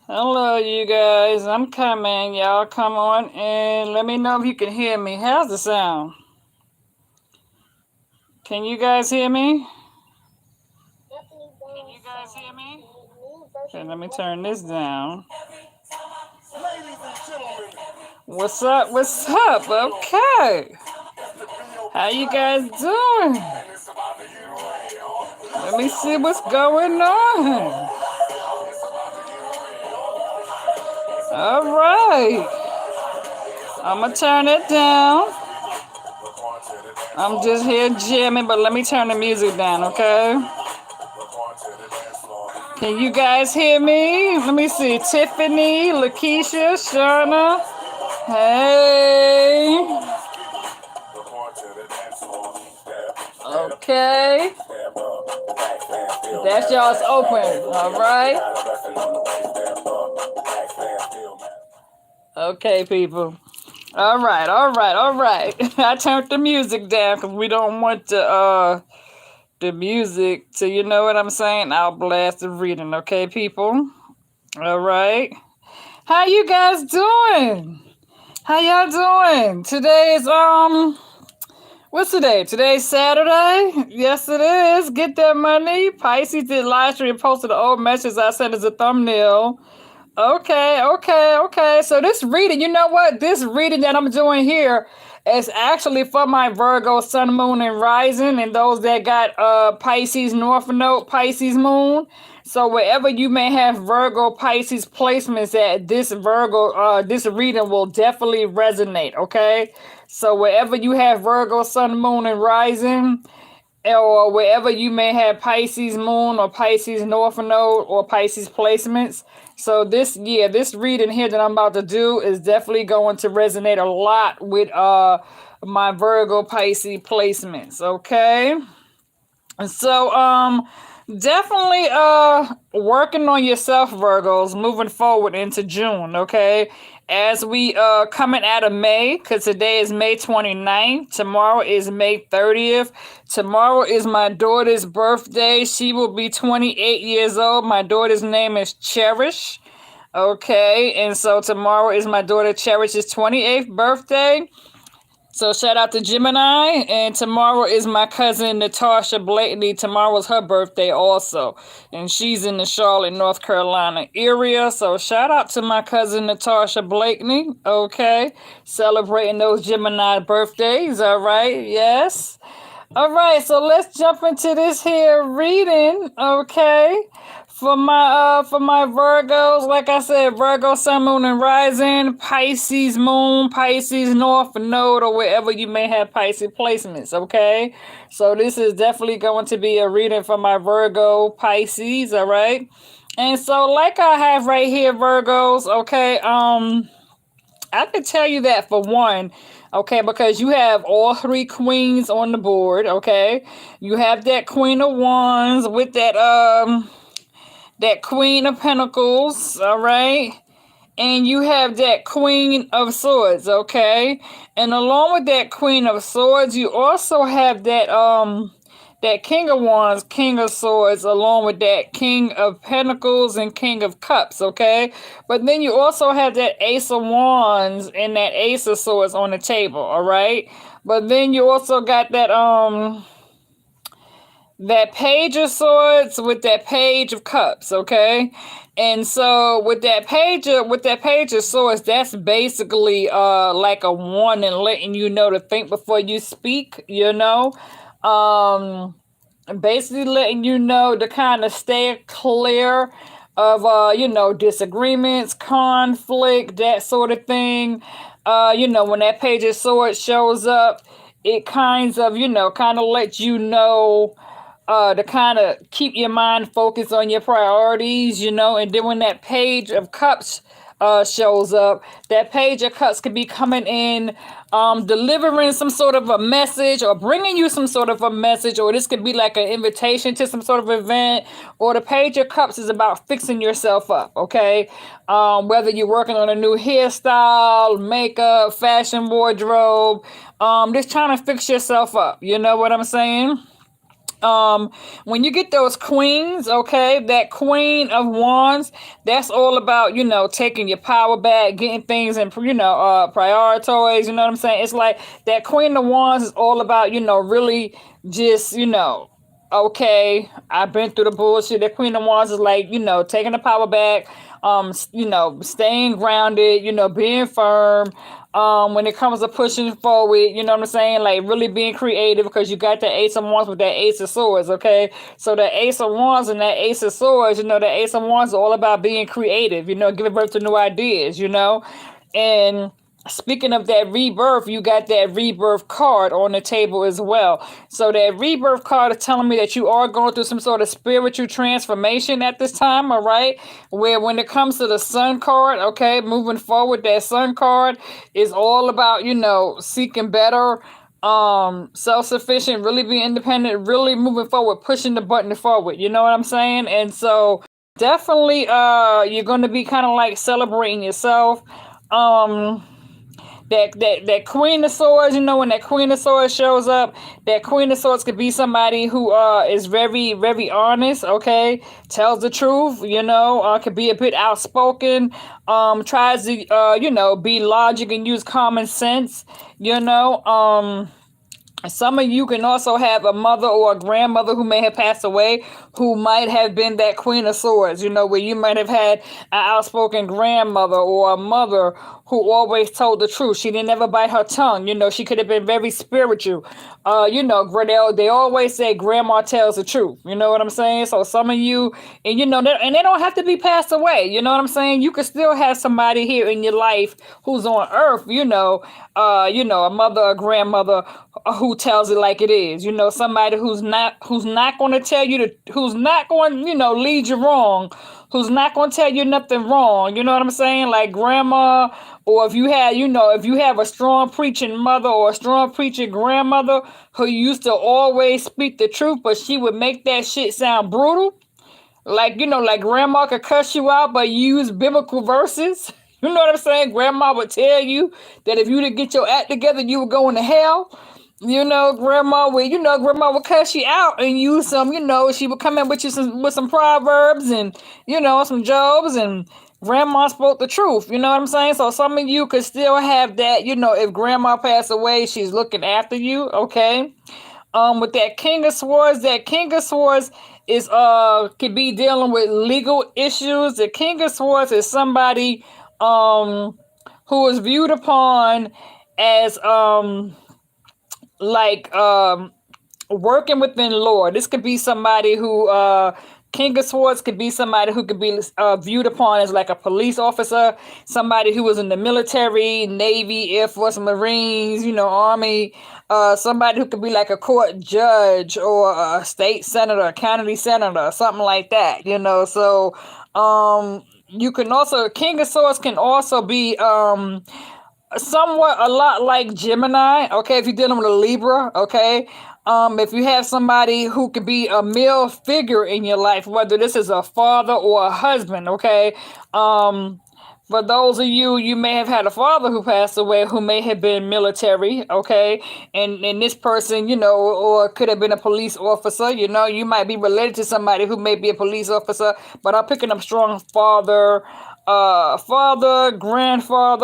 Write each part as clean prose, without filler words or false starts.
Hello, you guys. I'm coming. Y'all come on and let me know if you can hear me. How's the sound? Can you guys hear me? Can you guys hear me? Okay, let me turn this down. What's up? What's up? Okay. How you guys doing? Let me see what's going on. All right. I'm going to turn it down. I'm just here jamming, but let me turn the music down, okay? Can you guys hear me? Let me see. Tiffany, Lakeisha, Shauna. Hey. Okay. That's y'all's open. All right. Okay, people. All right. I turned the music down because we don't want the music to, you know what I'm saying? I'll blast the reading, okay, people? All right. How you guys doing? How y'all doing? Today's what's today? Today's Saturday? Yes, it is. Get that money. Pisces did live stream, posted the old message I sent as a thumbnail. Okay. So this reading, you know what? This reading that I'm doing here is actually for my Virgo Sun, Moon, and Rising, and those that got Pisces North Node, Pisces Moon. So wherever you may have Virgo Pisces placements at, this reading will definitely resonate. Okay, so wherever you have Virgo Sun, Moon, and Rising, or wherever you may have Pisces Moon or Pisces North Node or Pisces placements. So this reading here that I'm about to do is definitely going to resonate a lot with my Virgo Pisces placements, okay? So definitely working on yourself, Virgos, moving forward into June, okay? As we coming out of May, because today is May 29th, tomorrow is May 30th. Tomorrow is my daughter's birthday. She will be 28 years old. My daughter's name is Cherish. Okay, and so tomorrow is my daughter Cherish's 28th birthday. So shout out to Gemini, and tomorrow is my cousin Natasha Blakeney. Tomorrow's her birthday also, and she's in the Charlotte, North Carolina area. So shout out to my cousin Natasha Blakeney. Okay, celebrating those Gemini birthdays. All right, yes. All right, so let's jump into this here reading. Okay. For my Virgos, like I said, Virgo Sun, Moon, and Rising, Pisces Moon, Pisces North Node, or wherever you may have Pisces placements, okay? So this is definitely going to be a reading for my Virgo Pisces, all right? And so like I have right here, Virgos, okay, I could tell you that for one, okay, because you have all three queens on the board, okay? You have that Queen of Wands with that Queen of Pentacles, all right? And you have that Queen of Swords, okay? And along with that Queen of Swords, you also have that King of Wands, King of Swords, along with that King of Pentacles and King of Cups, okay? But then you also have that Ace of Wands and that Ace of Swords on the table, all right? But then you also got that Page of Swords with that Page of Cups, okay? And so with that Page of Swords, that's basically like a warning, letting you know to think before you speak, you know? basically letting you know to kind of stay clear of disagreements, conflict, that sort of thing. When that page of swords shows up, it kind of lets you know to kind of keep your mind focused on your priorities, and then when that page of cups shows up, that page of cups could be coming in, delivering some sort of a message or bringing you some sort of a message, or this could be like an invitation to some sort of event, or the page of cups is about fixing yourself up, okay? Whether you're working on a new hairstyle, makeup, fashion wardrobe, just trying to fix yourself up. You know what I'm saying? When you get those queens, okay, that queen of wands, that's all about, taking your power back, getting things and, prioritize, you know what I'm saying? It's like that queen of wands is all about, really just, okay, I've been through the bullshit. That queen of wands is like, taking the power back, staying grounded, being firm, when it comes to pushing forward, you know what I'm saying? Like really being creative, because you got the ace of wands with that ace of swords, okay? So the ace of wands and that ace of swords, the ace of wands is all about being creative, giving birth to new ideas, and speaking of that rebirth, you got that rebirth card on the table as well. So that rebirth card is telling me that you are going through some sort of spiritual transformation at this time, all right? Where when it comes to the sun card, okay, moving forward, that sun card is all about, seeking better, self-sufficient, really being independent, really moving forward, pushing the button forward. You know what I'm saying? And so definitely you're going to be kind of like celebrating yourself. Um that queen of swords, when that queen of swords shows up, that queen of swords could be somebody who is very, very honest, okay, tells the truth, could be a bit outspoken, tries to be logic and use common sense, some of you can also have a mother or a grandmother who may have passed away, who might have been that queen of swords, where you might have had an outspoken grandmother or a mother who always told the truth. She didn't ever bite her tongue. She could have been very spiritual. They always say grandma tells the truth. You know what I'm saying? So some of you, and and they don't have to be passed away. You know what I'm saying? You could still have somebody here in your life who's on earth, a mother, a grandmother who tells it like it is. Somebody who's not going to tell you who's not going, lead you wrong, who's not going to tell you nothing wrong. You know what I'm saying? Like grandma, or if you have a strong preaching mother or a strong preaching grandmother who used to always speak the truth, but she would make that shit sound brutal. Like grandma could cuss you out but use biblical verses. You know what I'm saying? Grandma would tell you that if you didn't get your act together, you were going to hell. Grandma would cuss you out and use some, she would come in with you with some proverbs and, some Jobs, and grandma spoke the truth. You know what I'm saying? So some of you could still have that, if grandma passed away, she's looking after you, okay? With that king of swords is could be dealing with legal issues. The king of swords is somebody who is viewed upon as like working within law. This could be somebody who King of Swords could be somebody who could be viewed upon as like a police officer, somebody who was in the military, Navy, Air Force, Marines, Army, somebody who could be like a court judge or a state senator, a county senator, something like that, So you can also, King of Swords can also be somewhat a lot like Gemini, okay, if you're dealing with a Libra, okay. If you have somebody who could be a male figure in your life, whether this is a father or a husband, okay. For those of you may have had a father who passed away who may have been military, okay, and this person, or could have been a police officer, you might be related to somebody who may be a police officer, but I'm picking up strong father, grandfather,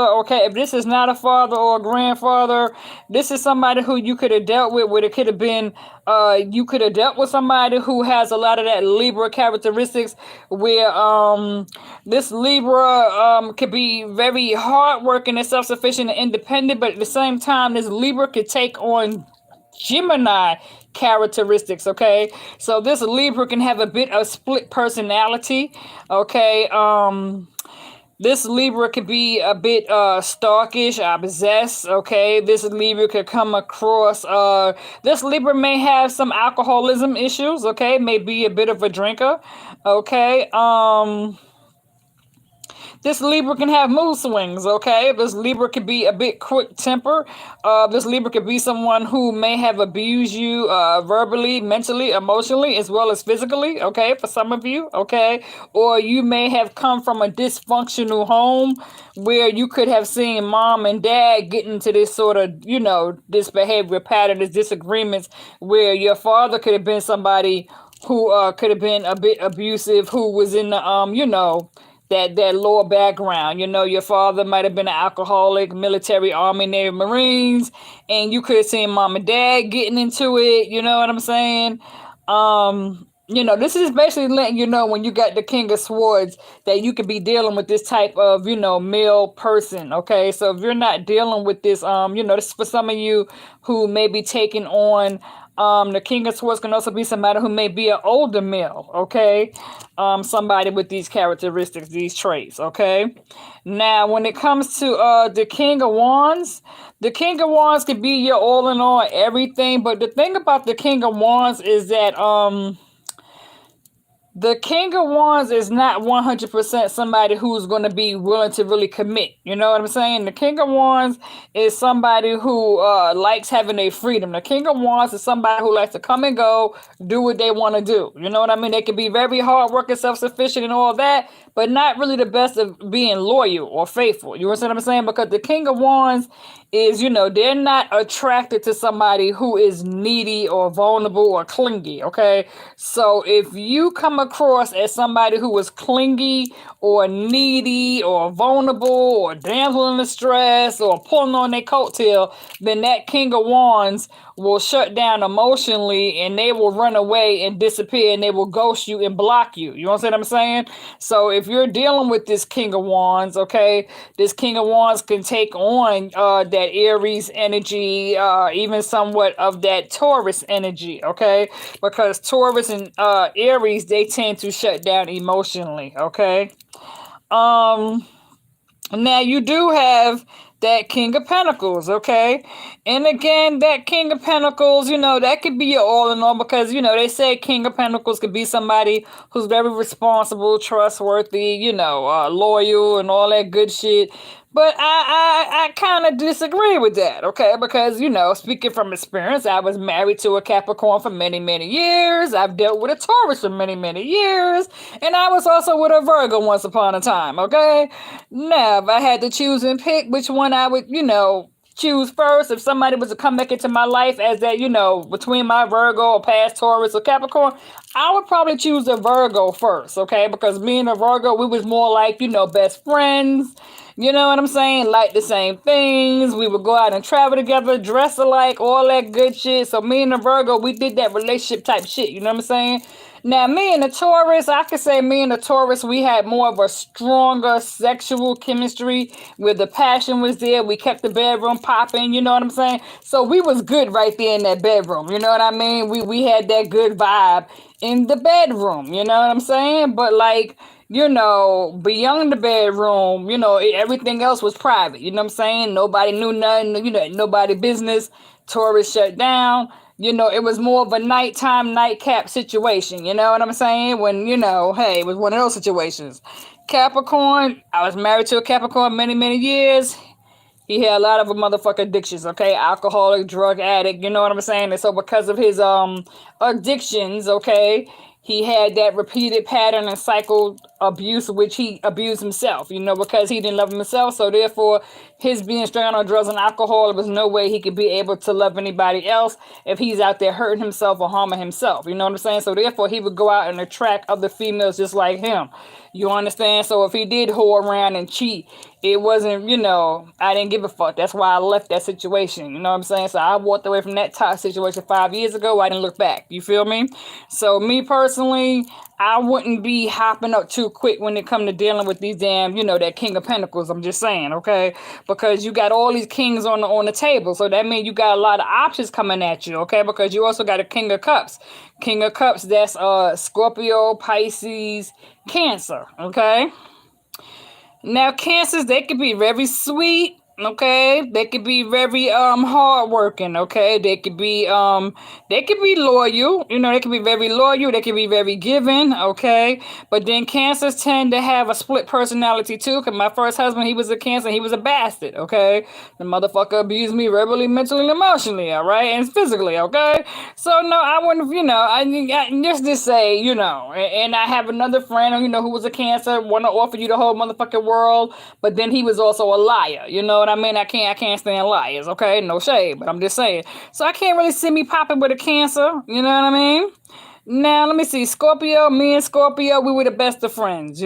okay. If this is not a father or a grandfather, this is somebody who you could have dealt with, where it could have been, you could have dealt with somebody who has a lot of that Libra characteristics, where this Libra could be very hardworking and self-sufficient and independent, but at the same time, this Libra could take on Gemini characteristics, okay? So this Libra can have a bit of split personality, okay? This Libra could be a bit stalkish, obsessed, okay? This Libra could come across this Libra may have some alcoholism issues, okay? May be a bit of a drinker, okay? This Libra can have mood swings, okay? This Libra could be a bit quick temper. This Libra could be someone who may have abused you verbally, mentally, emotionally, as well as physically, okay? For some of you, okay? Or you may have come from a dysfunctional home where you could have seen mom and dad get into this sort of, this behavior pattern, this disagreements, where your father could have been somebody who could have been a bit abusive, who was in the, that lower background. Your father might have been an alcoholic, military, army, navy, marines, and you could have seen mom and dad getting into it. You know what I'm saying? This is basically letting you know, when you got the King of Swords, that you could be dealing with this type of, male person. Okay. So if you're not dealing with this, this is for some of you who may be taking on, the King of Swords can also be somebody who may be an older male, okay? Somebody with these characteristics, these traits, okay? Now, when it comes to the King of Wands can be your all in all everything. But the thing about the King of Wands is that the King of Wands is not 100% somebody who's going to be willing to really commit. You know what I'm saying? The King of Wands is somebody who likes having their freedom. The King of Wands is somebody who likes to come and go, do what they want to do. You know what I mean? They can be very hard working, self-sufficient and all that, but not really the best of being loyal or faithful. You understand what I'm saying? Because the King of Wands is, they're not attracted to somebody who is needy or vulnerable or clingy, okay? So if you come across as somebody who is clingy or needy or vulnerable or damsel in distress or pulling on their coattail, then that King of Wands will shut down emotionally, and they will run away and disappear, and they will ghost you and block you. You understand what I'm saying? So if you're dealing with this King of Wands, okay, this King of Wands can take on that Aries energy, even somewhat of that Taurus energy, okay? Because Taurus and Aries, they tend to shut down emotionally, okay? Now you do have that King of Pentacles, okay? And again, that King of Pentacles, that could be your all in all, because, they say King of Pentacles could be somebody who's very responsible, trustworthy, loyal and all that good shit. But I kind of disagree with that, okay? Because, speaking from experience, I was married to a Capricorn for many, many years. I've dealt with a Taurus for many, many years. And I was also with a Virgo once upon a time, okay? Now, if I had to choose and pick which one I would, choose first, if somebody was to come back into my life as that, between my Virgo or past Taurus or Capricorn, I would probably choose a Virgo first, okay? Because me and a Virgo, we was more like, best friends. You know what I'm saying? Like the same things. We would go out and travel together, dress alike, all that good shit. So me and the Virgo, we did that relationship type shit. You know what I'm saying? Now, me and the Taurus, I could say me and the Taurus, we had more of a stronger sexual chemistry where the passion was there. We kept the bedroom popping. You know what I'm saying? So we was good right there in that bedroom. You know what I mean? We had that good vibe in the bedroom. You know what I'm saying? But like, beyond the bedroom, everything else was private. You know what I'm saying? Nobody knew nothing, nobody business. Taurus shut down. It was more of a nighttime nightcap situation. You know what I'm saying? When, hey, it was one of those situations. Capricorn, I was married to a Capricorn many, many years. He had a lot of motherfucking addictions, okay? Alcoholic, drug addict, you know what I'm saying? And so because of his addictions, okay, he had that repeated pattern and cycle abuse, which he abused himself, because he didn't love himself. So therefore, his being strung out on drugs and alcohol, there was no way he could be able to love anybody else if he's out there hurting himself or harming himself. You know what I'm saying? So therefore, he would go out and attract other females just like him. You understand? So if he did whore around and cheat it wasn't, I didn't give a fuck. That's why I left that situation. You know what I'm saying? So I walked away from that toxic situation 5 years ago. I didn't look back. You feel me? So me personally, I wouldn't be hopping up too quick when it come to dealing with these damn, that King of Pentacles. I'm just saying, okay? Because you got all these kings on the table. So that means you got a lot of options coming at you, okay? Because you also got a King of Cups. King of Cups, that's Scorpio, Pisces, Cancer, okay? Now, Cancers, they could be very sweet, okay? They could be very hardworking, okay? They could be loyal, they could be very loyal, they could be very giving, okay? But then Cancers tend to have a split personality too, because my first husband, he was a Cancer, he was a bastard, okay? The motherfucker abused me verbally, mentally, and emotionally, all right? And physically, okay? So no, I wouldn't, just to say, and I have another friend, who was a Cancer, want to offer you the whole motherfucking world, but then he was also a liar. You know what I mean? I can't stand liars, okay? No shade, but I'm just saying. So I can't really see me popping with a Cancer, you know what I mean? Now, let me see. Scorpio, me and Scorpio, we were the best of friends,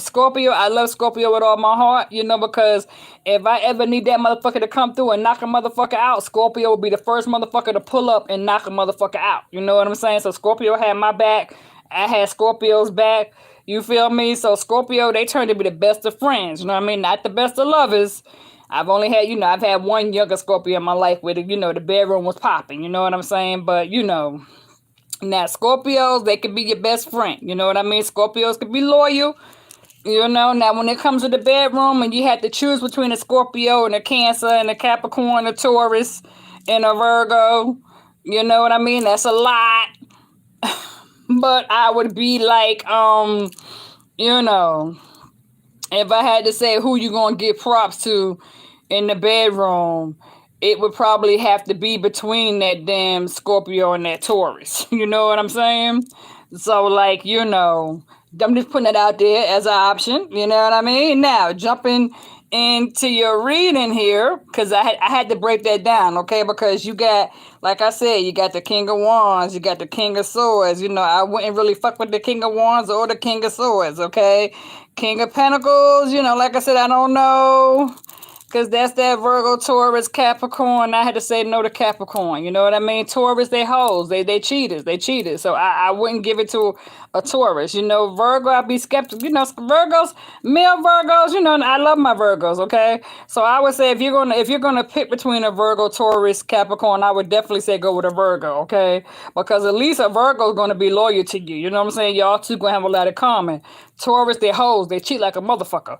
Scorpio, I love Scorpio with all my heart, because if I ever need that motherfucker to come through and knock a motherfucker out, Scorpio will be the first motherfucker to pull up and knock a motherfucker out. You know what I'm saying? So Scorpio had my back. I had Scorpio's back. You feel me? So Scorpio, they turned to be the best of friends. You know what I mean? Not the best of lovers. I've only had, I've had one younger Scorpio in my life where, the bedroom was popping. You know what I'm saying? But, now Scorpios, they could be your best friend. You know what I mean? Scorpios could be loyal. Now when it comes to the bedroom and you had to choose between a Scorpio and a Cancer and a Capricorn, a Taurus, and a Virgo, you know what I mean? That's a lot. But I would be like, if I had to say who you gonna give props to in the bedroom, it would probably have to be between that damn Scorpio and that Taurus. You know what I'm saying? So like, I'm just putting it out there as an option. You know what I mean? Now jumping into your reading here, because I had to break that down, okay? Because you got, like I said, you got the King of Wands, you got the King of Swords. I wouldn't really fuck with the King of Wands or the King of Swords, okay? King of Pentacles, like I said, I don't know. Because that's that Virgo, Taurus, Capricorn. I had to say no to Capricorn. You know what I mean? Taurus, they hoes. They cheaters. They cheated. So I wouldn't give it to a Taurus. Virgo, I'd be skeptical. Virgos, male Virgos, I love my Virgos, okay? So I would say if you're gonna pick between a Virgo, Taurus, Capricorn, I would definitely say go with a Virgo, okay? Because at least a Virgo is gonna be loyal to you. You know what I'm saying? Y'all two gonna have a lot in common. Taurus, they hoes. They cheat like a motherfucker.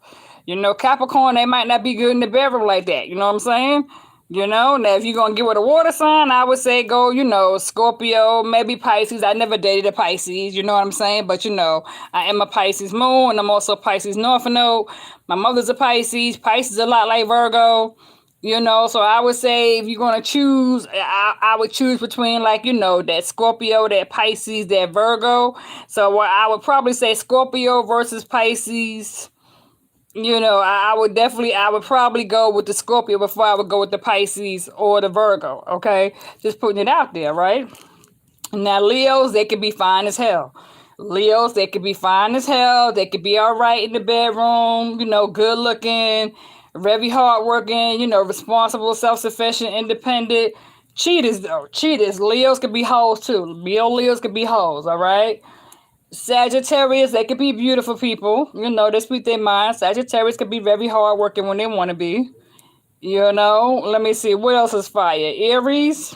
Capricorn, they might not be good in the bedroom like that. You know what I'm saying? Now if you're going to get with a water sign, I would say go, Scorpio, maybe Pisces. I never dated a Pisces, you know what I'm saying? But, I am a Pisces moon, and I'm also a Pisces North Node. My mother's a Pisces. Pisces a lot like Virgo, so I would say if you're going to choose, I would choose between that Scorpio, that Pisces, that Virgo. So I would probably say Scorpio versus Pisces. I would probably go with the Scorpio before I would go with the Pisces or the Virgo, okay? Just putting it out there, right? Now, Leos, they could be fine as hell. Leos, they could be fine as hell. They could be all right in the bedroom, good looking, very hardworking, responsible, self-sufficient, independent. Cheaters, though. Cheaters. Leos could be hoes, too. Leos could be hoes, all right? Sagittarius, they could be beautiful people. They speak their mind. Sagittarius could be very hardworking when they want to be. Let me see. What else is fire? Aries.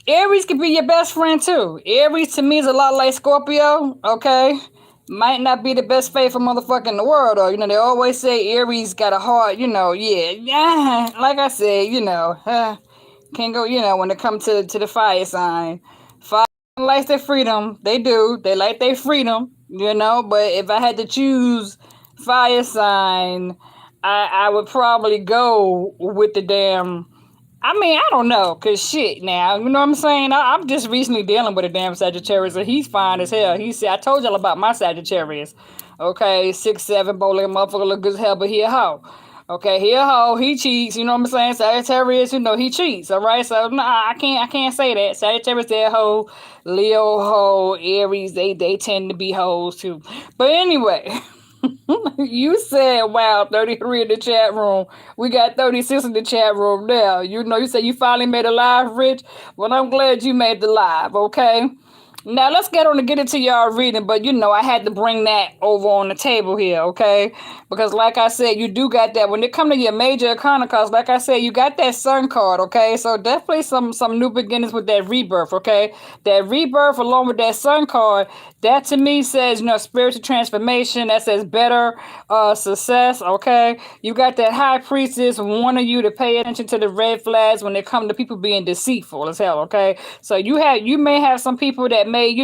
Aries could be your best friend too. Aries to me is a lot like Scorpio, okay? Might not be the best faithful motherfucker in the world, though. They always say Aries got a heart, yeah. Like I said, can't go, when it comes to the fire sign. Fire likes their freedom. They do. They like their freedom, but if I had to choose fire sign, I would probably go with the damn. I don't know, cause shit now, you know what I'm saying? I'm just recently dealing with a damn Sagittarius, and he's fine as hell. He said, I told y'all about my Sagittarius. Okay, 6'7", bowling motherfucker look good as hell, but he a hoe. Okay, he a hoe, he cheats, you know what I'm saying? Sagittarius, he cheats, all right? So, nah, I can't say that. Sagittarius, they're a hoe. Leo, hoe. Aries, they tend to be hoes, too. But anyway, You said, wow, 33 in the chat room. We got 36 in the chat room now. You said you finally made a live, Rich. Well, I'm glad you made the live, okay? Now let's get on to get into y'all reading, but I had to bring that over on the table here, okay? Because like I said, you do got that. When it come to your major arcana cards, like I said, you got that sun card, okay? So definitely some new beginnings with that rebirth, okay? That rebirth along with that sun card, that to me says, spiritual transformation. That says better success, okay? You got that high priestess warning you to pay attention to the red flags when it come to people being deceitful as hell, okay? So you may have some people that may,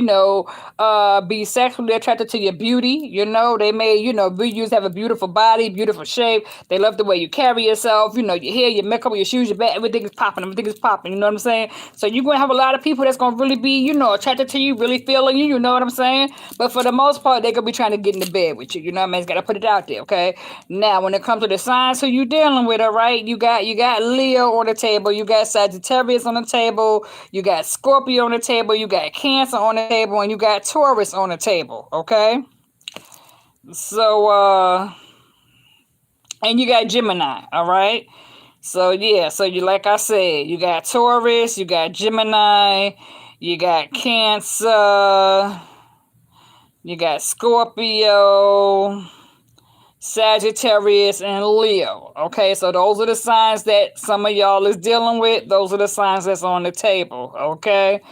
be sexually attracted to your beauty, they may, be used to have a beautiful body, beautiful shape. They love the way you carry yourself, your hair, your makeup, your shoes, your bag, everything is popping, you know what I'm saying? So you're gonna have a lot of people that's gonna really be, attracted to you, really feeling you, you know what I'm saying? But for the most part, they're gonna be trying to get into bed with you, you know what I mean? It's gotta put it out there, okay? Now when it comes to the signs who you dealing with, all right, you got Leo on the table, you got Sagittarius on the table, you got Scorpio on the table, you got Cancer on the table, and you got Taurus on the table, okay? So and you got Gemini, all right? So yeah, so you, like I said, you got Taurus, you got Gemini, you got Cancer, you got Scorpio, Sagittarius, and Leo. Okay, so those are the signs that some of y'all is dealing with. Those are the signs that's on the table. Okay.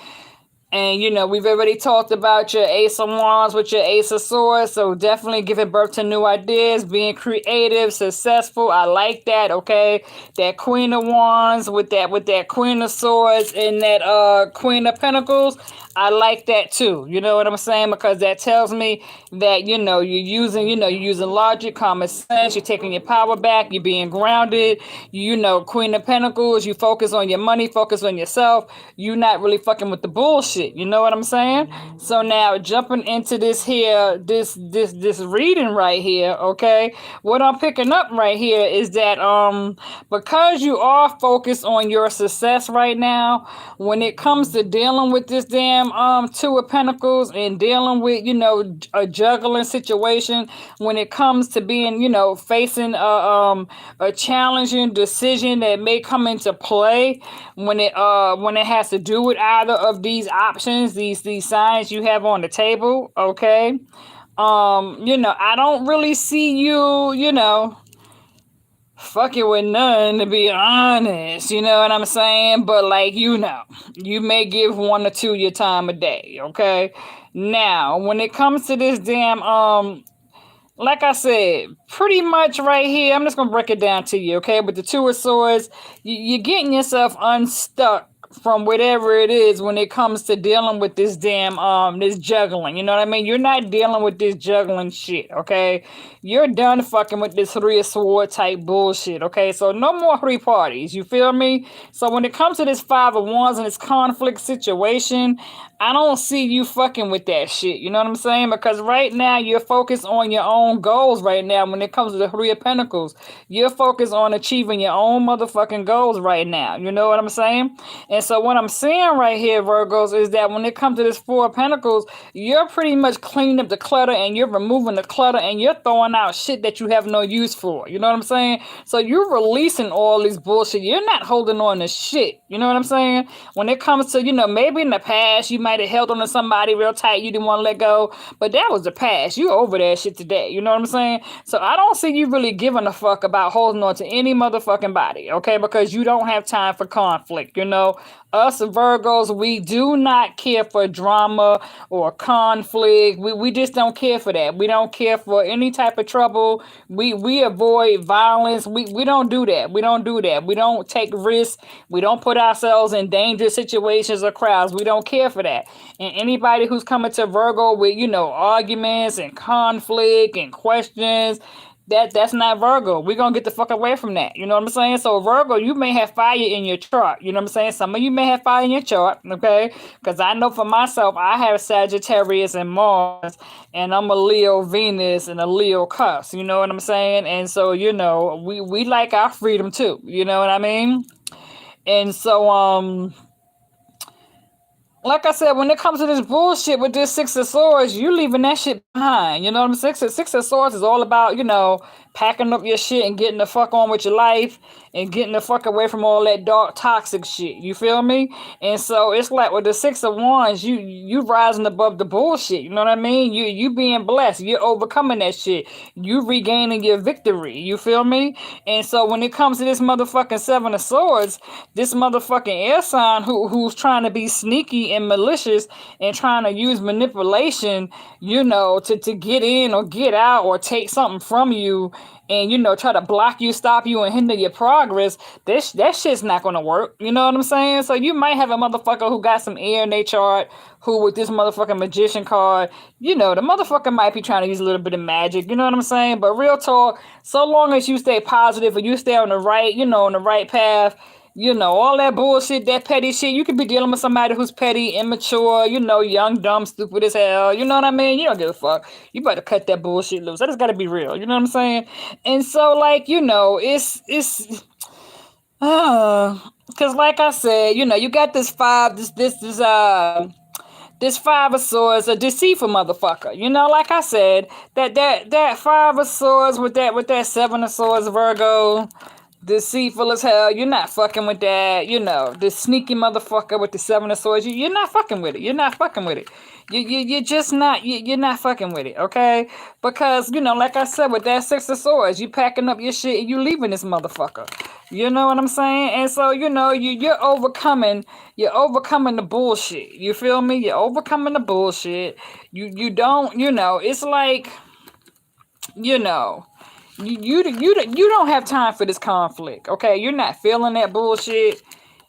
And, we've already talked about your Ace of Wands with your Ace of Swords. So definitely giving birth to new ideas, being creative, successful. I like that, okay? That Queen of Wands with that Queen of Swords and that Queen of Pentacles. I like that too. You know what I'm saying? Because that tells me that, you're using logic, common sense, you're taking your power back, you're being grounded, Queen of Pentacles, you focus on your money, focus on yourself, you're not really fucking with the bullshit. You know what I'm saying? So now jumping into this here, this reading right here, okay? What I'm picking up right here is that because you are focused on your success right now, when it comes to dealing with this damn Two of Pentacles and dealing with, a juggling situation, when it comes to being, facing a challenging decision that may come into play, when it has to do with either of these options, these signs you have on the table, okay? I don't really see you, fucking with none, to be honest, you know what I'm saying? But like, you may give one or two your time a day, okay? Now when it comes to this damn like I said, pretty much right here, I'm just gonna break it down to you, okay? With the Two of Swords, you're getting yourself unstuck from whatever it is when it comes to dealing with this damn this juggling. You know what I mean? You're not dealing with this juggling shit, okay? You're done fucking with this Three of Sword type bullshit, okay? So no more three parties, you feel me? So when it comes to this Five of Wands and this conflict situation, I don't see you fucking with that shit. You know what I'm saying? Because right now you're focused on your own goals right now when it comes to the Three of Pentacles. You're focused on achieving your own motherfucking goals right now. You know what I'm saying? And so what I'm saying right here, Virgos, is that when it comes to this Four of Pentacles, you're pretty much cleaning up the clutter and you're removing the clutter and you're throwing out shit that you have no use for. You know what I'm saying? So you're releasing all this bullshit. You're not holding on to shit. You know what I'm saying? When it comes to, maybe in the past you might have held on to somebody real tight, you didn't want to let go, but that was the past. You over that shit today. You know what I'm saying? So I don't see you really giving a fuck about holding on to any motherfucking body, okay? Because you don't have time for conflict, Us Virgos, we do not care for drama or conflict. We just don't care for that. We don't care for any type of trouble. We avoid violence. We don't do that. We don't do that. We don't take risks. We don't put ourselves in dangerous situations or crowds. We don't care for that. And anybody who's coming to Virgo with, arguments and conflict and questions, that's not Virgo. We're gonna get the fuck away from that. You know what I'm saying? So Virgo, you may have fire in your chart. You know what I'm saying? Some of you may have fire in your chart, okay? Because I know for myself, I have Sagittarius and Mars, and I'm a Leo Venus and a Leo Cusp. You know what I'm saying? And so, we like our freedom too. You know what I mean? And so like I said, when it comes to this bullshit with this Six of Swords, you leaving that shit behind. You know what I'm saying? Six of Swords is all about, packing up your shit and getting the fuck on with your life and getting the fuck away from all that dark, toxic shit. You feel me? And so it's like with the Six of Wands, you rising above the bullshit. You know what I mean? You being blessed. You're overcoming that shit. You regaining your victory. You feel me? And so when it comes to this motherfucking Seven of Swords, this motherfucking air sign who's trying to be sneaky and malicious and trying to use manipulation, to get in or get out or take something from you and try to block you, stop you, and hinder your progress. That shit's not gonna work. You know what I'm saying? So you might have a motherfucker who got some air in their chart, who with this motherfucking magician card, the motherfucker might be trying to use a little bit of magic. You know what I'm saying? But real talk, so long as you stay positive and you stay on the right, on the right path. All that bullshit, that petty shit. You could be dealing with somebody who's petty, immature, young, dumb, stupid as hell. You know what I mean? You don't give a fuck. You better cut that bullshit loose. I just gotta be real. You know what I'm saying? And so, like, because like I said, you got this this Five of Swords, a deceitful motherfucker. Like I said, that Five of Swords with that Seven of Swords, Virgo, deceitful as hell. You're not fucking with that. This sneaky motherfucker with the Seven of Swords. You're not fucking with it. You're not fucking with it. You're just not. You're not fucking with it. Okay? Because like I said, with that Six of Swords, you packing up your shit and you leaving this motherfucker. You know what I'm saying? And so you're overcoming. You're overcoming the bullshit. You feel me? You're overcoming the bullshit. You don't. It's like. You know. You don't have time for this conflict, okay? You're not feeling that bullshit.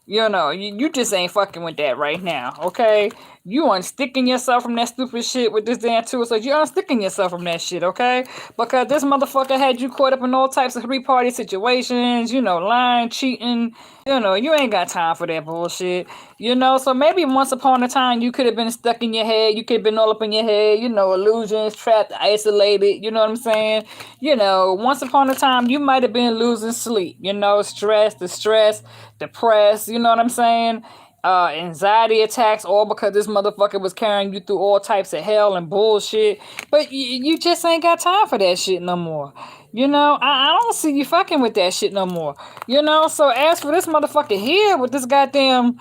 You just ain't fucking with that right now, okay? You unsticking yourself from that stupid shit with this damn tool, so you're unsticking yourself from that shit, okay? Because this motherfucker had you caught up in all types of three-party situations, lying, cheating, you ain't got time for that bullshit, so maybe once upon a time you could have been stuck in your head, you could have been all up in your head, illusions, trapped, isolated, you know what I'm saying? Once upon a time you might have been losing sleep, stress, depressed, you know what I'm saying? Anxiety attacks, all because this motherfucker was carrying you through all types of hell and bullshit. But you just ain't got time for that shit no more. I don't see you fucking with that shit no more. So as for this motherfucker here with this goddamn,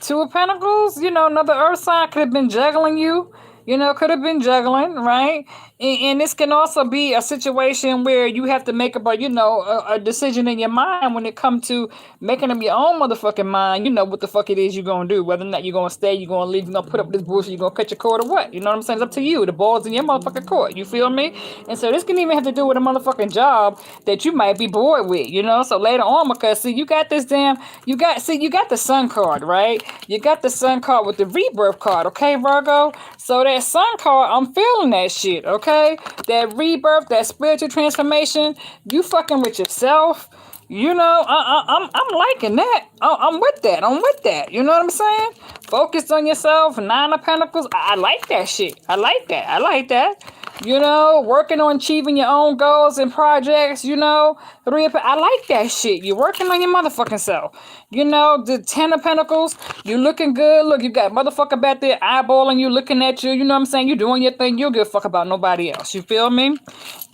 Two of Pentacles? Another earth sign could have been juggling you. Could have been juggling, right? And this can also be a situation where you have to make a decision in your mind when it comes to making up your own motherfucking mind, what the fuck it is you're going to do. Whether or not you're going to stay, you're going to leave, you're going to put up with this bullshit, you're going to cut your cord or what. You know what I'm saying? It's up to you. The ball's in your motherfucking court. You feel me? And so this can even have to do with a motherfucking job that you might be bored with, So later on, because see, you got the sun card, right? You got the sun card with the rebirth card, okay, Virgo? So that sun card, I'm feeling that shit, okay? That rebirth, that spiritual transformation, you fucking with yourself. I'm liking that. I'm with that. I'm with that. You know what I'm saying? Focus on yourself. Nine of Pentacles. I like that shit. I like that. I like that. Working on achieving your own goals and projects. I like that shit. You're working on your motherfucking self. The Ten of Pentacles. You looking good. Look, you got motherfucker back there eyeballing you, looking at you. You know what I'm saying? You doing your thing. You don't give a fuck about nobody else. You feel me?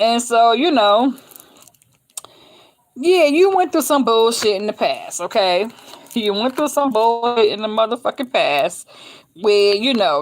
And so, yeah, you went through some bullshit in the past, okay? You went through some bullshit in the motherfucking past where,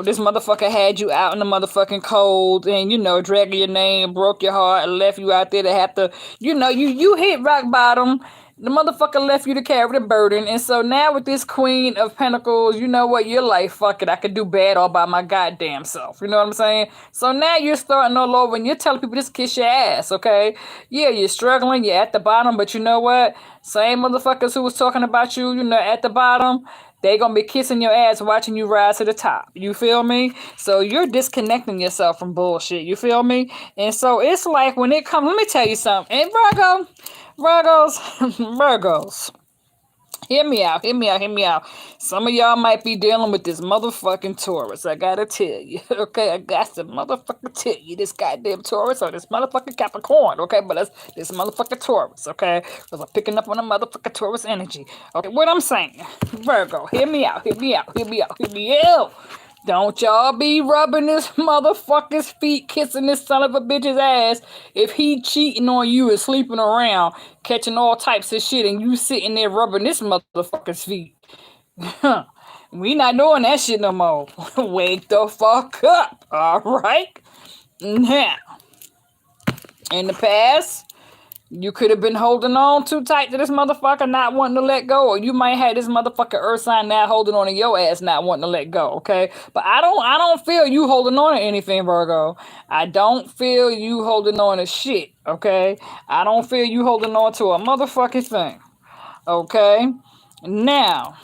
this motherfucker had you out in the motherfucking cold and, dragging your name, broke your heart, and left you out there to have to, you hit rock bottom. The motherfucker left you to carry the burden. And so now with this Queen of Pentacles, you know what? You're like, fuck it. I could do bad all by my goddamn self. You know what I'm saying? So now you're starting all over and you're telling people just kiss your ass, okay? Yeah, you're struggling. You're at the bottom. But you know what? Same motherfuckers who was talking about you, at the bottom, they gonna be kissing your ass watching you rise to the top. You feel me? So you're disconnecting yourself from bullshit. You feel me? And so it's like when it comes, let me tell you something. And Virgos, Hear me out, hear me out, hear me out. Some of y'all might be dealing with this motherfucking Taurus. I gotta tell you, okay? I got to motherfucking tell you this goddamn Taurus or this motherfucking Capricorn, okay? But that's this motherfucking Taurus, okay? Because I'm picking up on the motherfucking Taurus energy. Okay, what I'm saying, Virgo, hear me out, hear me out, hear me out, hear me out. Don't y'all be rubbing this motherfucker's feet, kissing this son of a bitch's ass if he cheating on you and sleeping around, catching all types of shit, and you sitting there rubbing this motherfucker's feet. We not doing that shit no more. Wake the fuck up, alright? Now, in the past, you could have been holding on too tight to this motherfucker, not wanting to let go, or you might have this motherfucker earth sign now holding on to your ass, not wanting to let go. Okay, but I don't feel you holding on to anything, Virgo. I don't feel you holding on to shit. Okay, I don't feel you holding on to a motherfucking thing. Okay, now.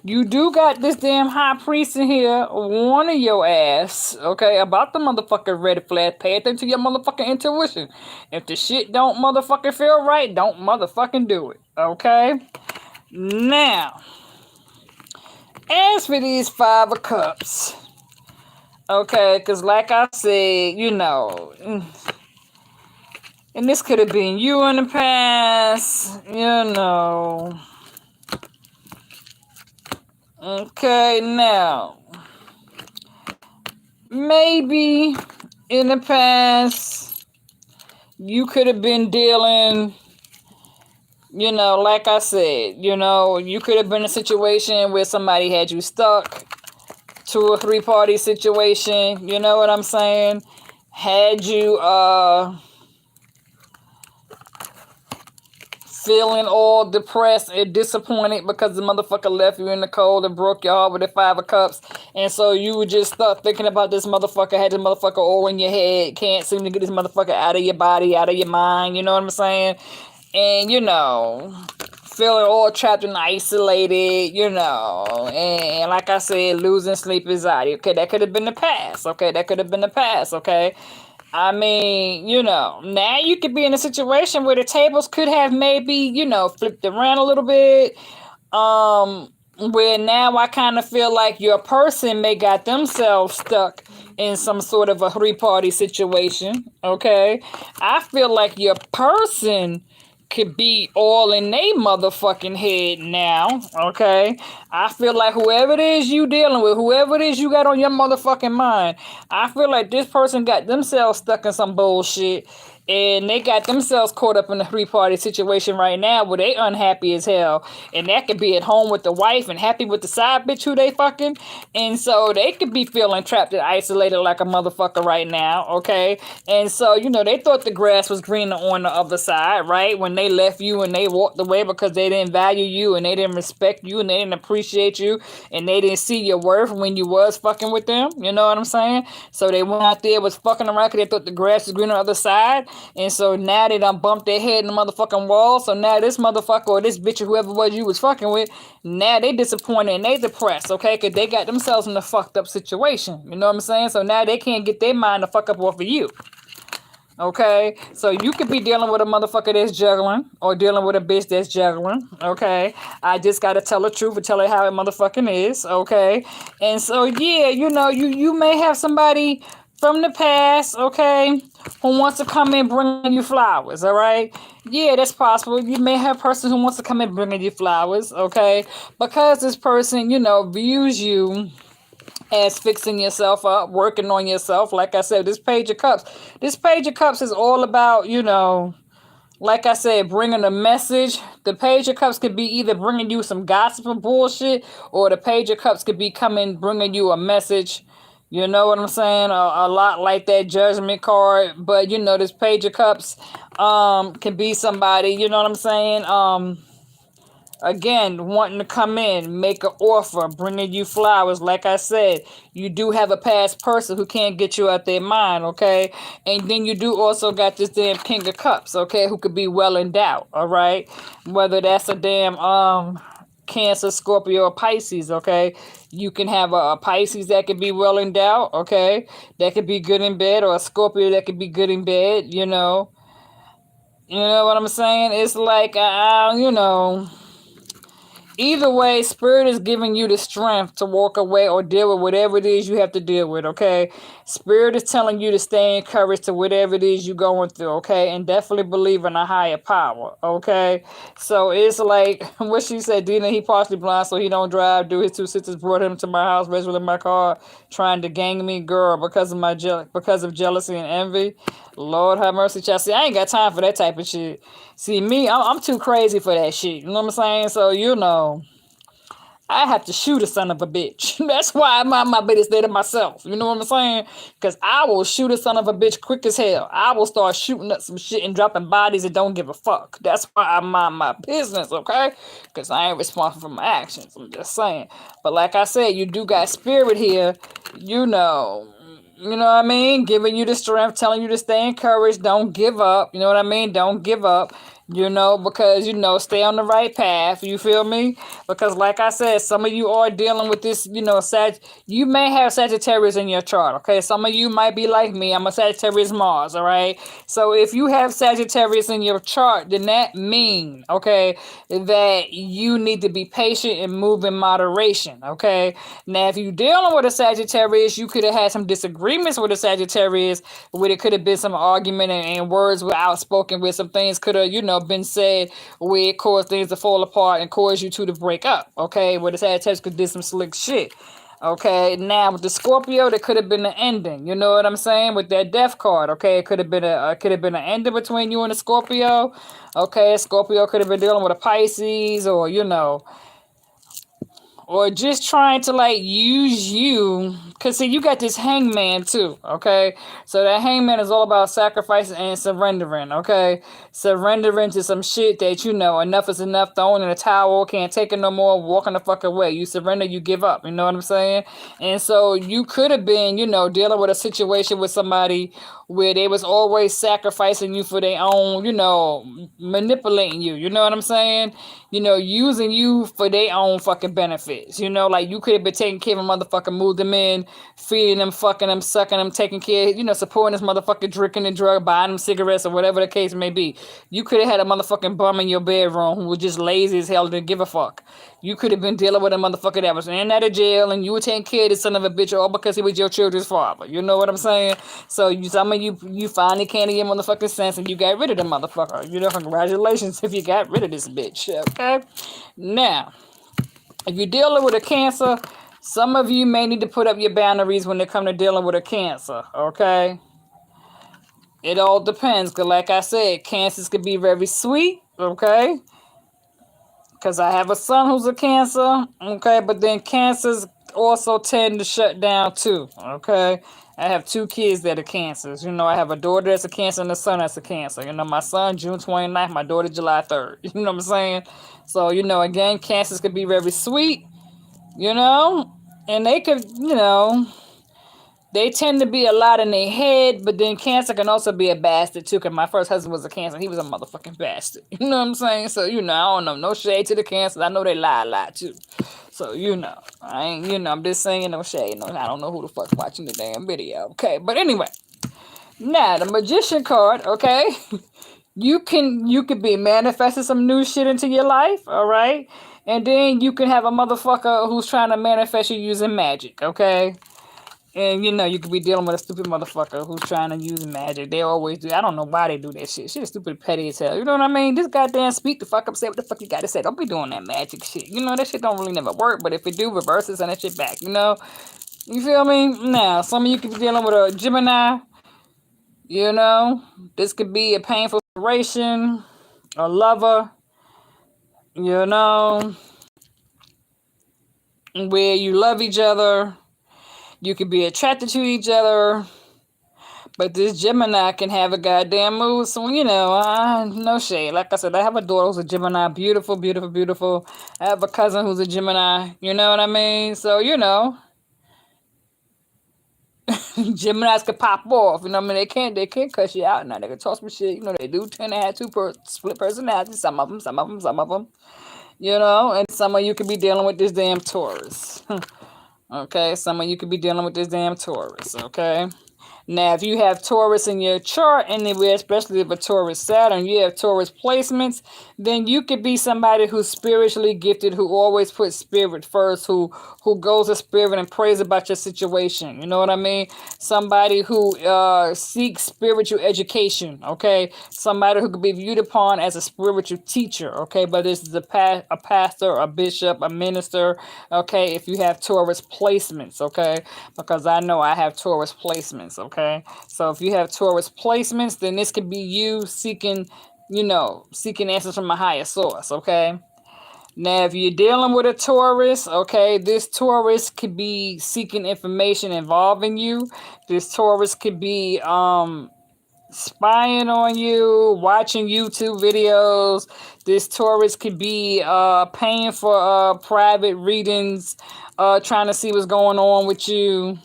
You do got this damn high priest in here warning your ass, okay, about the motherfucking red flag. Pay attention to your motherfucking intuition. If the shit don't motherfucking feel right, don't motherfucking do it, okay? Now, as for these 5 of Cups, okay, because like I said, you know, and this could have been you in the past, you know. Okay, now, maybe in the past, you could have been dealing, you know, like I said, you know, you could have been in a situation where somebody had you stuck to a 3-party situation, you know what I'm saying? Had you, feeling all depressed and disappointed because the motherfucker left you in the cold and broke your heart with the 5 of Cups. And so you would just start thinking about this motherfucker, had this motherfucker all in your head, can't seem to get this motherfucker out of your body, out of your mind, you know what I'm saying? And, you know, feeling all trapped and isolated, you know, and like I said, losing sleep anxiety. Okay, that could have been the past. Okay, that could have been the past. Okay. I mean, you know, now you could be in a situation where the tables could have maybe, you know, flipped around a little bit. Where now I kind of feel like your person may got themselves stuck in some sort of a 3-party situation. Okay. I feel like your person could be all in they motherfucking head now, okay? I feel like whoever it is you dealing with, whoever it is you got on your motherfucking mind, I feel like this person got themselves stuck in some bullshit and they got themselves caught up in a 3-party situation right now where they unhappy as hell. And that could be at home with the wife and happy with the side bitch who they fucking. And so they could be feeling trapped and isolated like a motherfucker right now, okay? And so, you know, they thought the grass was greener on the other side, right? When they left you and they walked away because they didn't value you and they didn't respect you and they didn't appreciate you and they didn't see your worth when you was fucking with them. You know what I'm saying? So they went out there, was fucking around because they thought the grass was greener on the other side. And so now they done bumped their head in the motherfucking wall. So now this motherfucker or this bitch or whoever it was you was fucking with, now they disappointed and they depressed, okay? Because they got themselves in a fucked up situation. You know what I'm saying? So now they can't get their mind to fuck up off of you. Okay? So you could be dealing with a motherfucker that's juggling or dealing with a bitch that's juggling. Okay? I just got to tell the truth and tell it how it motherfucking is. Okay? And so, yeah, you know, you may have somebody from the past, okay, who wants to come in bringing you flowers, all right? Yeah, that's possible. You may have a person who wants to come in bringing you flowers, okay? Because this person, you know, views you as fixing yourself up, working on yourself. Like I said, this Page of Cups. This Page of Cups is all about, you know, like I said, bringing a message. The Page of Cups could be either bringing you some gossip or bullshit, or the Page of Cups could be bringing you a message. You know what I'm saying? A lot like that Judgment card. But, you know, this Page of Cups can be somebody, you know what I'm saying? Again, wanting to come in, make an offer, bringing you flowers. Like I said, you do have a past person who can't get you out their mind, okay? And then you do also got this damn King of Cups, okay? Who could be well endowed, all right? Whether that's a damn Cancer, Scorpio, or Pisces, okay? You can have a Pisces that could be well endowed, okay? That could be good in bed, or a Scorpio that could be good in bed, you know? You know what I'm saying? It's like, you know, Either way, spirit is giving you the strength to walk away or deal with whatever it is you have to deal with, okay? Spirit is telling you to stay encouraged to whatever it is you're going through, okay? And definitely believe in a higher power, okay? So it's like what she said, Dina, he partially blind, so he don't drive. Do his two sisters brought him to my house, wrestled in my car, trying to gang me, girl, because of because of jealousy and envy. Lord have mercy, child. See, I ain't got time for that type of shit. See, me, I'm too crazy for that shit. You know what I'm saying? So, you know, I have to shoot a son of a bitch. That's why I mind my business there to myself. You know what I'm saying? Because I will shoot a son of a bitch quick as hell. I will start shooting up some shit and dropping bodies and don't give a fuck. That's why I mind my business, okay? Because I ain't responsible for my actions. I'm just saying. But like I said, you do got spirit here. You know. You know what I mean? Giving you the strength, telling you to stay encouraged. Don't give up. You know what I mean? Don't give up. You know, because, you know, stay on the right path. You feel me? Because, like I said, some of you are dealing with this, you know, you may have Sagittarius in your chart, okay? Some of you might be like me. I'm a Sagittarius Mars, all right? So if you have Sagittarius in your chart, then that means, okay, that you need to be patient and move in moderation, okay? Now, if you're dealing with a Sagittarius, you could have had some disagreements with a Sagittarius, where there could have been some argument and words were outspoken, where some things could have, you know, been said where it caused things to fall apart and caused you two to break up, okay? Where the Sagittarius could do some slick shit. Okay, now with the Scorpio, there could have been an ending. You know what I'm saying? With that death card, okay, it could have been an ending between you and the Scorpio. Okay, Scorpio could have been dealing with a Pisces, or you know, or just trying to like use you, because see, you got this hangman too, okay? So that hangman is all about sacrificing and surrendering, okay? Surrendering to some shit that, you know, enough is enough, throwing in a towel, can't take it no more, walking the fuck away. You surrender, you give up, you know what I'm saying? And so you could have been, you know, dealing with a situation with somebody where they was always sacrificing you for their own, you know, manipulating you, you know what I'm saying? You know, using you for their own fucking benefits. You know, like you could have been taking care of a motherfucker, moved them in, feeding them, fucking them, sucking them, taking care, you know, supporting this motherfucker, drinking and drug, buying them cigarettes or whatever the case may be. You could have had a motherfucking bum in your bedroom who was just lazy as hell, didn't give a fuck. You could have been dealing with a motherfucker that was in and out of jail, and you were taking care of this son of a bitch all because he was your children's father. You know what I'm saying? So some of you finally came to your motherfucking sense and you got rid of the motherfucker. You know, congratulations if you got rid of this bitch. Okay? Now, if you're dealing with a Cancer, some of you may need to put up your boundaries when it comes to dealing with a Cancer. Okay? It all depends, because like I said, Cancers could be very sweet. Okay? Because I have a son who's a Cancer, okay, but then Cancers also tend to shut down too, okay. I have two kids that are Cancers. You know, I have a daughter that's a Cancer and a son that's a Cancer. You know, my son June 29th, my daughter July 3rd. You know what I'm saying? So, you know, again, Cancers could be very sweet, you know, and they could, you know, they tend to be a lot in their head, but then Cancer can also be a bastard too. Cause my first husband was a Cancer, he was a motherfucking bastard. You know what I'm saying? So you know, I don't know, no shade to the Cancers. I know they lie a lot too. So you know, I ain't, you know, I'm just saying no shade. No, I don't know who the fuck's watching the damn video. Okay, but anyway, now the Magician card. Okay, you could be manifesting some new shit into your life. All right, and then you can have a motherfucker who's trying to manifest you using magic. Okay. And, you know, you could be dealing with a stupid motherfucker who's trying to use magic. They always do. I don't know why they do that shit. Shit stupid, petty as hell. You know what I mean? Just goddamn speak the fuck up. Say what the fuck you gotta say. Don't be doing that magic shit. You know, that shit don't really never work. But if it do, reverse it, send that shit back. You know? You feel me? Now, some of you could be dealing with a Gemini. You know? This could be a painful separation. A lover. You know? Where you love each other. You could be attracted to each other, but this Gemini can have a goddamn mood. So, you know, no shade. Like I said, I have a daughter who's a Gemini. Beautiful, beautiful, beautiful. I have a cousin who's a Gemini. You know what I mean? So, you know, Geminis could pop off. You know what I mean? They can't cuss you out now. They can talk some shit. You know, they do tend to have split personalities. Some of them. You know, and some of you could be dealing with this damn Taurus. Okay, some of you could be dealing with this damn Taurus. Okay. Now, if you have Taurus in your chart anywhere, especially if a Taurus Saturn, you have Taurus placements, then you could be somebody who's spiritually gifted, who always puts spirit first, who goes to spirit and prays about your situation. You know what I mean? Somebody who seeks spiritual education. Okay, somebody who could be viewed upon as a spiritual teacher. Okay, but this is a pastor, a bishop, a minister. Okay, if you have Taurus placements. Okay, because I know I have Taurus placements. Okay, so if you have Taurus placements, then this could be you seeking, seeking answers from a higher source. Okay. Now, if you're dealing with a Taurus, okay, this Taurus could be seeking information involving you. This Taurus could be spying on you, watching YouTube videos. This Taurus could be paying for private readings, trying to see what's going on with you.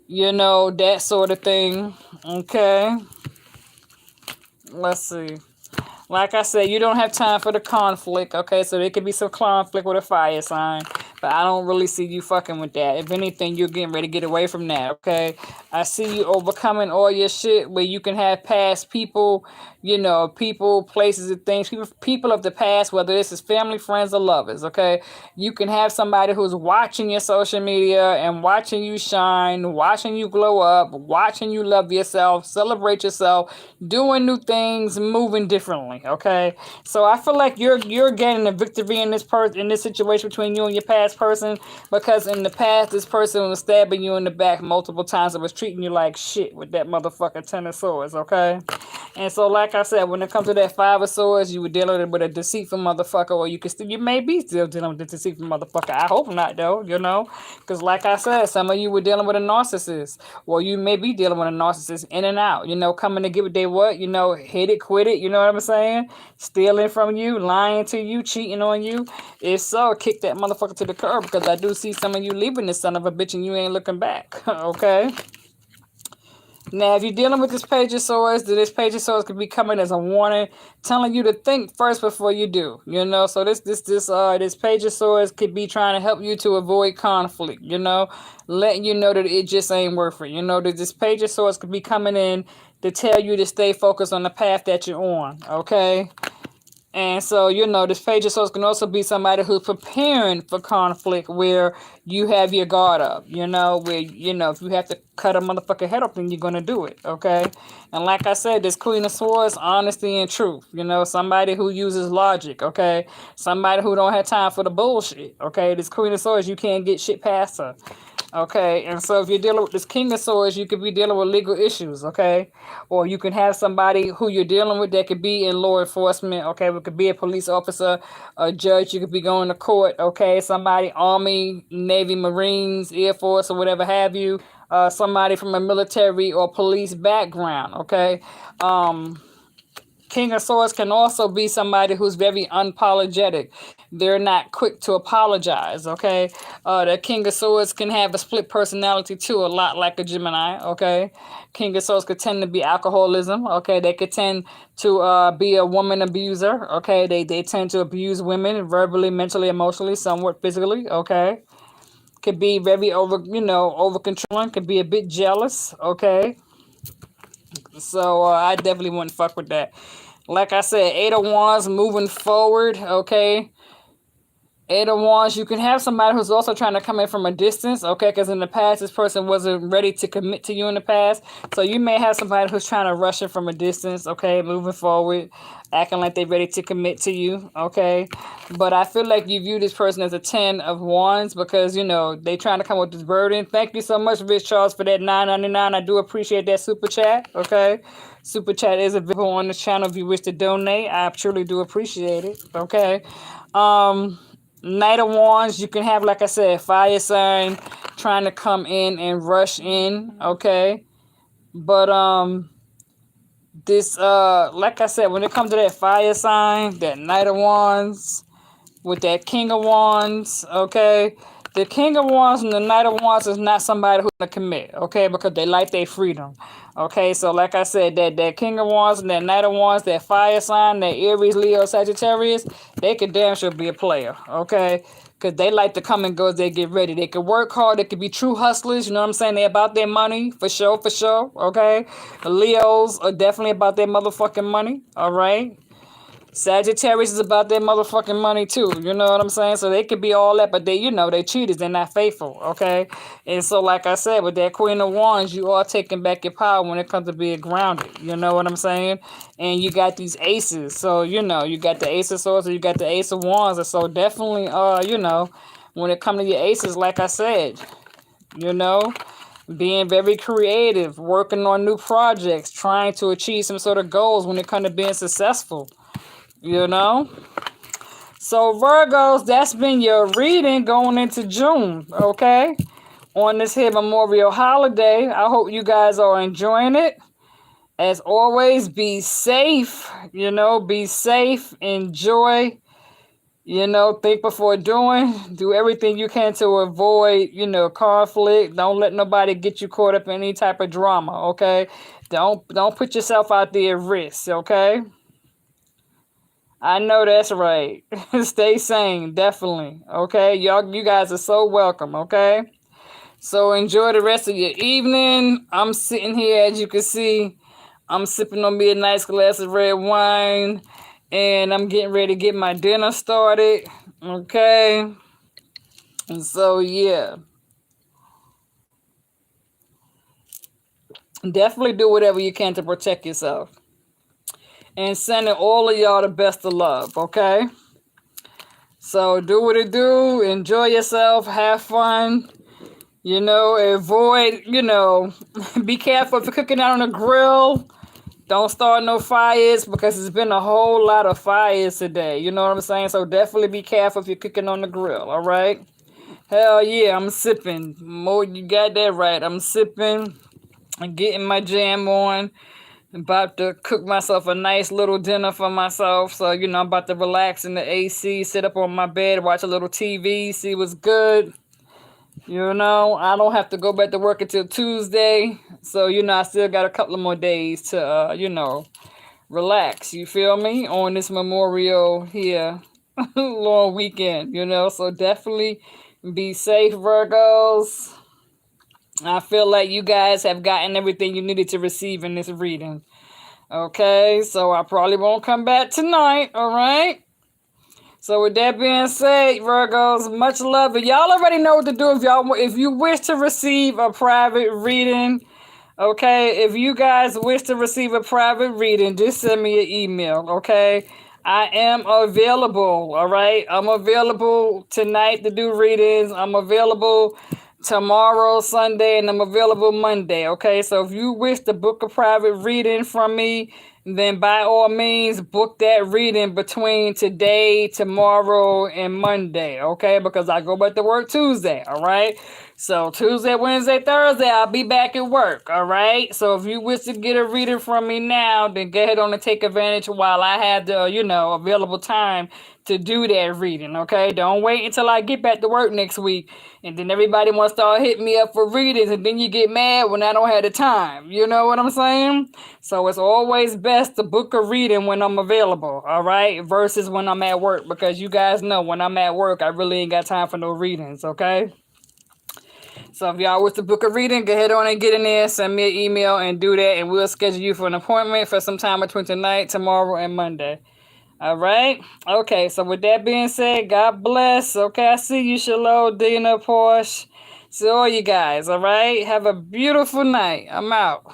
That sort of thing. Okay. Let's see. Like I said, you don't have time for the conflict, okay? So there could be some conflict with a fire sign, but I don't really see you fucking with that. If anything, you're getting ready to get away from that, okay? I see you overcoming all your shit where you can have past people, people, places, and things, people of the past, whether this is family, friends, or lovers, okay? You can have somebody who's watching your social media and watching you shine, watching you glow up, watching you love yourself, celebrate yourself, doing new things, moving differently. Okay, so I feel like you're getting a victory in this situation between you and your past person, because in the past this person was stabbing you in the back multiple times and was treating you like shit with that motherfucking Ten of Swords. Okay, and so like I said, when it comes to that Five of Swords, you were dealing with a deceitful motherfucker, or you may be still dealing with a deceitful motherfucker. I hope not though, because like I said, some of you were dealing with a narcissist, or you may be dealing with a narcissist in and out. Coming to get what they what, hit it, quit it. You know what I'm saying? Stealing from you, lying to you, cheating on you. If so, kick that motherfucker to the curb, because I do see some of you leaving this son of a bitch and you ain't looking back. Okay? Now, if you're dealing with this Page of Swords, this Page of Swords could be coming as a warning, telling you to think first before you do. So this Page of Swords could be trying to help you to avoid conflict. Letting you know that it just ain't worth it. That this Page of Swords could be coming in to tell you to stay focused on the path that you're on. Okay. And so, this Page of Swords can also be somebody who's preparing for conflict where you have your guard up, where, if you have to cut a motherfucking head up, then you're going to do it, okay? And like I said, this Queen of Swords, honesty and truth, somebody who uses logic, okay? Somebody who don't have time for the bullshit, okay? This Queen of Swords, you can't get shit past her. Okay, and so if you're dealing with this King of Swords, you could be dealing with legal issues, okay? Or you can have somebody who you're dealing with that could be in law enforcement, okay? It could be a police officer, a judge, you could be going to court, okay? Somebody, Army, Navy, Marines, Air Force, or whatever have you. Somebody from a military or police background, okay? King of Swords can also be somebody who's very unapologetic. They're not quick to apologize, okay? The King of Swords can have a split personality too, a lot like a Gemini, okay? King of Swords could tend to be alcoholism, okay? They could tend to be a woman abuser, okay? They tend to abuse women verbally, mentally, emotionally, somewhat physically, okay? Could be very over controlling, could be a bit jealous, okay? So I definitely wouldn't fuck with that. Like I said, Eight of Wands moving forward, okay? Eight of Wands, you can have somebody who's also trying to come in from a distance, okay? Because in the past, this person wasn't ready to commit to you in the past. So you may have somebody who's trying to rush it from a distance, okay? Moving forward, acting like they're ready to commit to you, okay? But I feel like you view this person as a 10 of Wands because, they trying to come with this burden. Thank you so much, Rich Charles, for that $9.99. I do appreciate that super chat, okay? Super chat is available on the channel if you wish to donate. I truly do appreciate it, okay? Knight of Wands, you can have, like I said, fire sign trying to come in and rush in, okay? But like I said, when it comes to that fire sign, that Knight of Wands with that King of Wands, okay? The King of Wands and the Knight of Wands is not somebody who's going to commit, okay? Because they like their freedom, okay? So like I said, that King of Wands and that Knight of Wands, that fire sign, that Aries, Leo, Sagittarius, they could damn sure be a player, okay? because they like to come and go as they get ready. They could work hard. They could be true hustlers. You know what I'm saying? They about their money for sure, for sure. Okay, the Leos are definitely about their motherfucking money. All right. Sagittarius is about their motherfucking money too. You know what I'm saying? So they could be all that, but they, they cheaters. They're not faithful. Okay. And so, like I said, with that Queen of Wands, you are taking back your power when it comes to being grounded. You know what I'm saying? And you got these aces. So, you got the Ace of Swords, and you got the Ace of Wands. And so definitely, when it comes to your aces, like I said, you know, being very creative, working on new projects, trying to achieve some sort of goals when it comes to being successful. You know? So, Virgos, that's been your reading going into June, okay? On this here Memorial holiday. I hope you guys are enjoying it. As always, be safe, be safe, enjoy, think before doing. Do everything you can to avoid, conflict. Don't let nobody get you caught up in any type of drama, okay? Don't put yourself out there at risk, okay? I know that's right. Stay sane, definitely. Okay, you guys are so welcome. Okay, so enjoy the rest of your evening. I'm sitting here, as you can see, I'm sipping on me a nice glass of red wine, and I'm getting ready to get my dinner started. Okay, and so yeah, definitely do whatever you can to protect yourself, and sending all of y'all the best of love. Okay. So do what it do, enjoy yourself, have fun, avoid, be careful if you're cooking out on a grill. Don't start no fires because there's been a whole lot of fires today. You know what I'm saying? So definitely be careful if you're cooking on the grill, all right? Hell yeah, I'm sipping. More, you got that right. I'm sipping and getting my jam on. About to cook myself a nice little dinner for myself. So, I'm about to relax in the AC, sit up on my bed, watch a little TV, see what's good. I don't have to go back to work until Tuesday. So, I still got a couple of more days to, relax. You feel me? On this Memorial here, long weekend, So, definitely be safe, Virgos. I feel like you guys have gotten everything you needed to receive in this reading. Okay, so I probably won't come back tonight, all right? So with that being said, Virgos, much love. And y'all already know what to do if you wish to receive a private reading. Okay, if you guys wish to receive a private reading, just send me an email, okay? I am available, all right? I'm available tonight to do readings. I'm available tomorrow, Sunday, and I'm available Monday, okay? So if you wish to book a private reading from me, then by all means, book that reading between today, tomorrow, and Monday, okay? Because I go back to work Tuesday, all right? So Tuesday, Wednesday, Thursday, I'll be back at work, all right? So if you wish to get a reading from me now, then go ahead on and take advantage while I have the, available time to do that reading, okay? Don't wait until I get back to work next week, and then everybody wants to start hitting me up for readings, and then you get mad when I don't have the time. You know what I'm saying? So it's always best to book a reading when I'm available, all right? Versus when I'm at work, because you guys know when I'm at work, I really ain't got time for no readings, okay? So if y'all wish to book a reading, go ahead on and get in there, send me an email and do that, and we'll schedule you for an appointment for some time between tonight, tomorrow, and Monday. All right? Okay, so with that being said, God bless. Okay, I see you, Shalom, Dina, Porsche. See all you guys, all right? Have a beautiful night. I'm out.